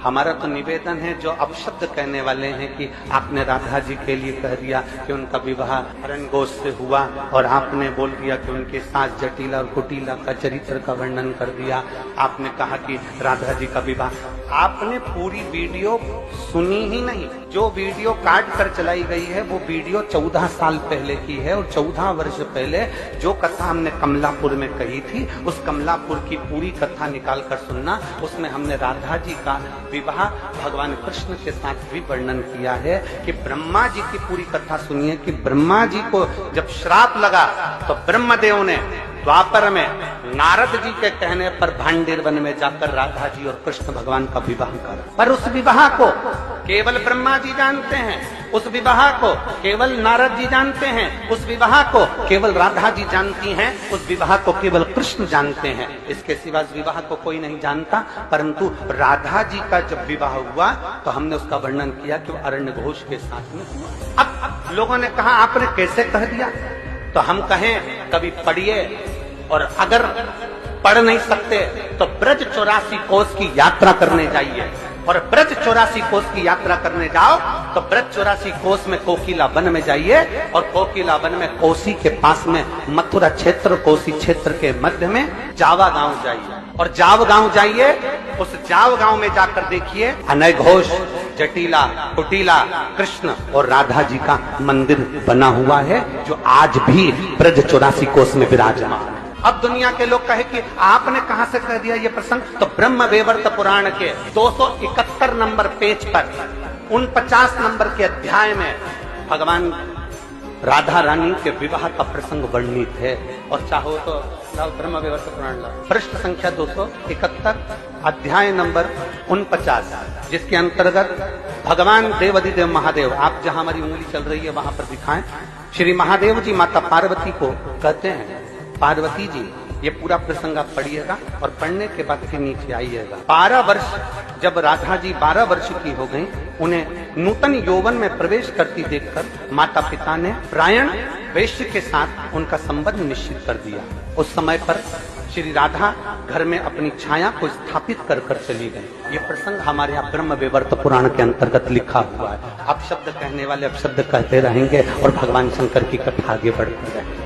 हमारा तो निवेदन है, जो अपशब्द कहने वाले हैं कि आपने राधा जी के लिए कह दिया कि उनका विवाह हरणघोष से हुआ और आपने बोल दिया कि उनके सास जटिला और कुटिला का चरित्र का वर्णन कर दिया, आपने कहा कि राधा जी का विवाह, आपने पूरी वीडियो सुनी ही नहीं। जो वीडियो काट कर चलाई गई है वो वीडियो 14 साल पहले की है और 14 वर्ष पहले जो कथा हमने कमलापुर में कही थी, उस कमलापुर की पूरी कथा निकाल कर सुनना। उसमें हमने राधा जी का विवाह भगवान कृष्ण के साथ भी वर्णन किया है कि ब्रह्मा जी की पूरी कथा सुनिए कि ब्रह्मा जी को जब श्राप लगा तो ब्रह्मदेव ने द्वापर में नारद जी के कहने पर भांडेर वन में जाकर राधा जी और कृष्ण भगवान का विवाह कर, पर उस विवाह को केवल ब्रह्मा जी जानते हैं, उस विवाह को केवल नारद जी जानते हैं, उस विवाह को केवल राधा जी जानती हैं, उस विवाह को केवल कृष्ण जानते हैं, इसके सिवा इस विवाह को कोई नहीं जानता। परंतु राधा जी का जब विवाह हुआ तो हमने उसका वर्णन किया कि अरण्य घोष के साथ में हुआ। अब लोगों ने कहा आपने कैसे कह दिया, तो हम कहें कभी पढ़िए, और अगर पढ़ नहीं सकते तो ब्रज 84 कोस की यात्रा करने जाइए, और ब्रज 84 कोस की यात्रा करने जाओ तो ब्रज 84 कोस में कोकिला वन में जाइए, और कोकिला वन में कोसी के पास में मथुरा क्षेत्र, कोसी क्षेत्र के मध्य में जावा गांव जाइए, और जाव गांव जाइए, उस जाव गांव में जाकर देखिए अनय घोष, जटिला, कुटिला, कृष्ण और राधा जी का मंदिर बना हुआ है जो आज भी ब्रज 84 कोस में विराजमान है। अब दुनिया के लोग कहे कि आपने कहां से कह दिया ये प्रसंग, तो ब्रह्म वैवर्त पुराण के 271 नंबर पेज पर 49 नंबर के अध्याय में भगवान राधा रानी के विवाह का प्रसंग वर्णित है। और चाहो तो ब्रह्म वैवर्त पुराण पृष्ठ संख्या 271 अध्याय नंबर 49, जिसके अंतर्गत भगवान देवाधिदेव महादेव, आप जहां हमारी उंगली चल रही है वहां पर दिखाएं, श्री महादेव जी माता पार्वती को कहते हैं, पार्वती जी, ये पूरा प्रसंग आप पढ़िएगा और पढ़ने के बाद फिर नीचे आइएगा। 12 वर्ष जब राधा जी 12 वर्ष की हो गई, उन्हें नूतन यौवन में प्रवेश करती देखकर माता पिता ने प्रायण वैश्य के साथ उनका संबंध निश्चित कर दिया। उस समय पर श्री राधा घर में अपनी छाया को स्थापित कर कर चली गई। ये प्रसंग हमारे यहाँ ब्रह्म वैवर्त पुराण के अंतर्गत लिखा हुआ है। अपशब्द कहने वाले अपशब्द कहते रहेंगे और भगवान शंकर की कथा आगे बढ़ती रहेगी।